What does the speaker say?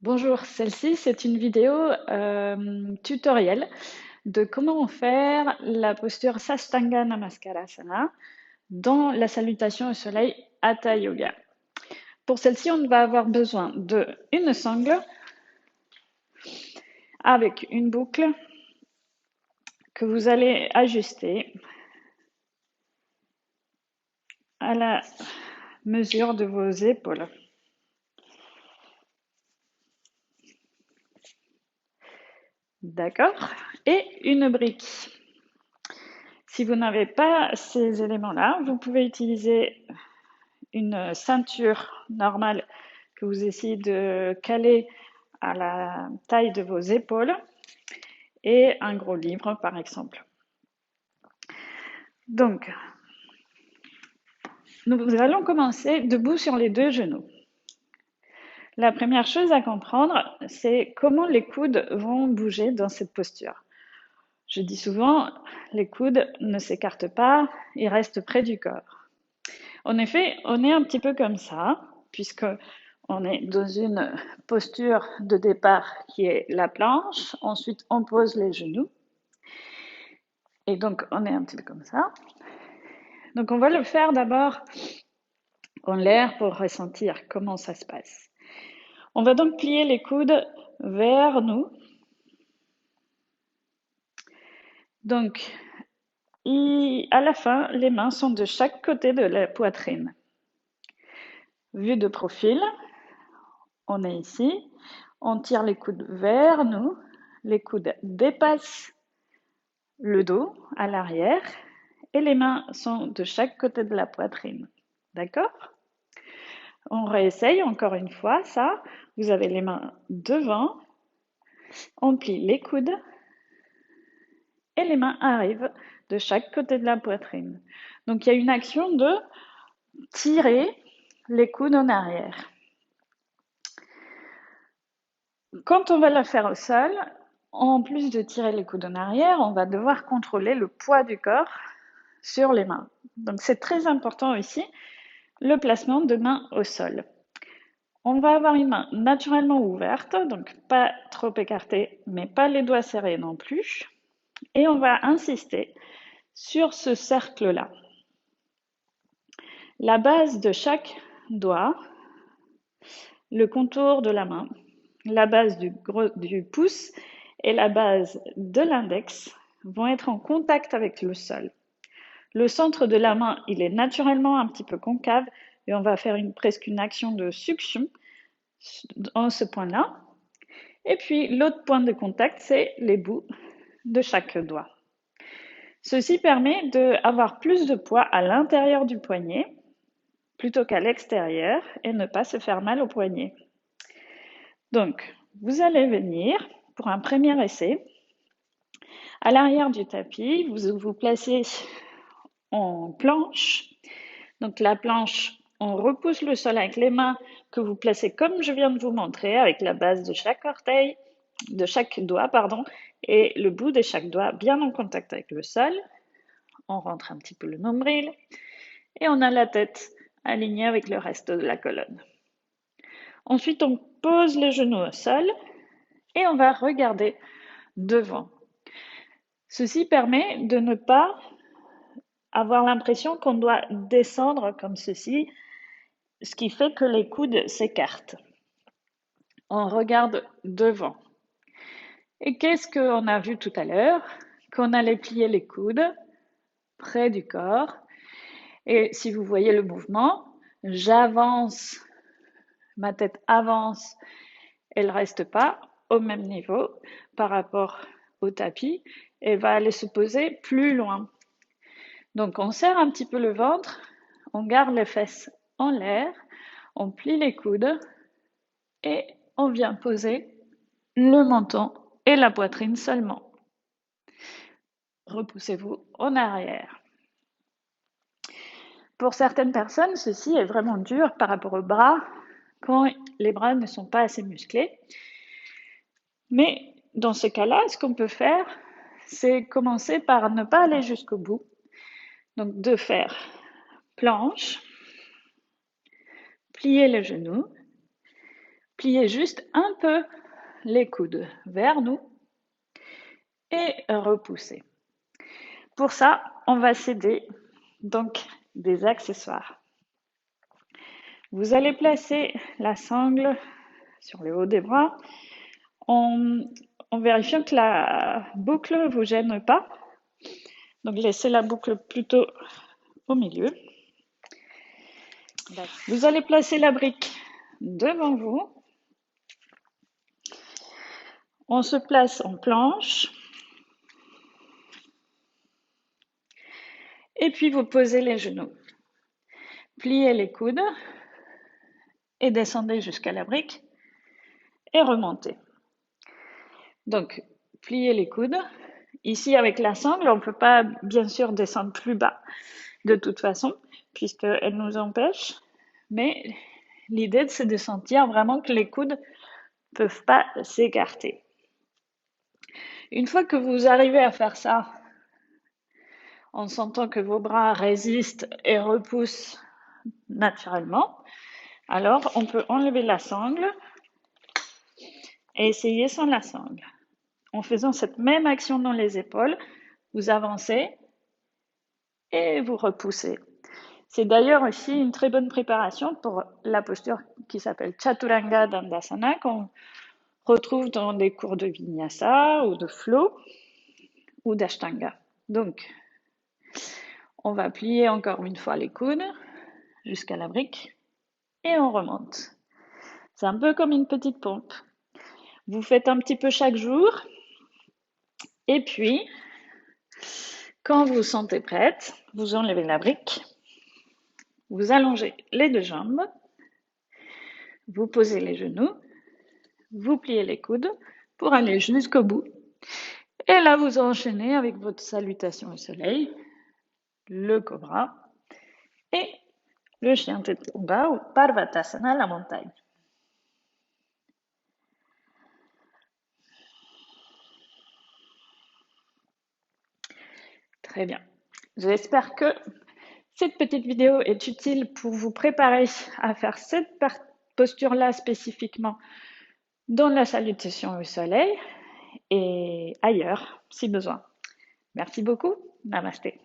Bonjour, celle-ci c'est une vidéo tutoriel de comment faire la posture Sastanga Namaskara dans la salutation au soleil Hatha Yoga. Pour celle-ci, on va avoir besoin d'une sangle avec une boucle que vous allez ajuster à la mesure de vos épaules. D'accord? Et une brique. Si vous n'avez pas ces éléments-là, vous pouvez utiliser une ceinture normale que vous essayez de caler à la taille de vos épaules et un gros livre par exemple. Donc, nous allons commencer debout sur les deux genoux. La première chose à comprendre, c'est comment les coudes vont bouger dans cette posture. Je dis souvent, les coudes ne s'écartent pas, ils restent près du corps. En effet, on est un petit peu comme ça, puisque on est dans une posture de départ qui est la planche. Ensuite, on pose les genoux. Et donc, on est un petit peu comme ça. Donc, on va le faire d'abord en l'air pour ressentir comment ça se passe. On va donc plier les coudes vers nous. Donc, à la fin, les mains sont de chaque côté de la poitrine. Vue de profil, on est ici. On tire les coudes vers nous. Les coudes dépassent le dos à l'arrière et les mains sont de chaque côté de la poitrine. D'accord? On réessaye encore une fois ça. Vous avez les mains devant, on plie les coudes et les mains arrivent de chaque côté de la poitrine. Donc il y a une action de tirer les coudes en arrière. Quand on va la faire au sol, en plus de tirer les coudes en arrière, on va devoir contrôler le poids du corps sur les mains. Donc c'est très important ici, le placement de main au sol. On va avoir une main naturellement ouverte, donc pas trop écartée, mais pas les doigts serrés non plus. Et on va insister sur ce cercle-là. La base de chaque doigt, le contour de la main, la base du pouce et la base de l'index vont être en contact avec le sol. Le centre de la main, il est naturellement un petit peu concave et on va faire presque une action de succion en ce point-là. Et puis l'autre point de contact, c'est les bouts de chaque doigt. Ceci permet d'avoir plus de poids à l'intérieur du poignet plutôt qu'à l'extérieur et ne pas se faire mal au poignet. Donc, vous allez venir pour un premier essai. À l'arrière du tapis, vous vous placez en planche. Donc la planche, on repousse le sol avec les mains que vous placez comme je viens de vous montrer, avec la base de chaque orteil, de chaque doigt, pardon, et le bout de chaque doigt bien en contact avec le sol. On rentre un petit peu le nombril et on a la tête alignée avec le reste de la colonne. Ensuite, on pose les genoux au sol et on va regarder devant. Ceci permet de ne pas avoir l'impression qu'on doit descendre comme ceci, ce qui fait que les coudes s'écartent. On regarde devant. Et qu'est-ce qu'on a vu tout à l'heure? Qu'on allait plier les coudes près du corps. Et si vous voyez le mouvement, j'avance, ma tête avance, elle ne reste pas au même niveau par rapport au tapis, elle va aller se poser plus loin. Donc on serre un petit peu le ventre, on garde les fesses en l'air, on plie les coudes et on vient poser le menton et la poitrine seulement. Repoussez-vous en arrière. Pour certaines personnes, ceci est vraiment dur par rapport aux bras, quand les bras ne sont pas assez musclés. Mais dans ce cas-là, ce qu'on peut faire, c'est commencer par ne pas aller jusqu'au bout. Donc de faire planche, plier les genoux, pliez juste un peu les coudes vers nous et repoussez. Pour ça, on va s'aider donc des accessoires. Vous allez placer la sangle sur le haut des bras en vérifiant que la boucle ne vous gêne pas. Donc laissez la boucle plutôt au milieu. Vous allez placer la brique devant vous. On se place en planche. Et puis vous posez les genoux. Pliez les coudes et descendez jusqu'à la brique et remontez. Donc, pliez les coudes. Ici, avec la sangle, on ne peut pas bien sûr descendre plus bas de toute façon, puisqu'elle nous empêche. Mais l'idée, c'est de sentir vraiment que les coudes ne peuvent pas s'écarter. Une fois que vous arrivez à faire ça, en sentant que vos bras résistent et repoussent naturellement, alors on peut enlever la sangle et essayer sans la sangle. En faisant cette même action dans les épaules, vous avancez et vous repoussez. C'est d'ailleurs aussi une très bonne préparation pour la posture qui s'appelle Chaturanga Dandasana, qu'on retrouve dans des cours de Vinyasa ou de Flow ou d'Ashtanga. Donc, on va plier encore une fois les coudes jusqu'à la brique et on remonte. C'est un peu comme une petite pompe. Vous faites un petit peu chaque jour et puis, quand vous vous sentez prête, vous enlevez la brique, vous allongez les deux jambes, vous posez les genoux, vous pliez les coudes pour aller jusqu'au bout. Et là, vous enchaînez avec votre salutation au soleil, le cobra et le chien tête en bas ou Parvatasana, la montagne. Très bien. J'espère que cette petite vidéo est utile pour vous préparer à faire cette posture-là spécifiquement dans la salutation au soleil et ailleurs si besoin. Merci beaucoup. Namasté.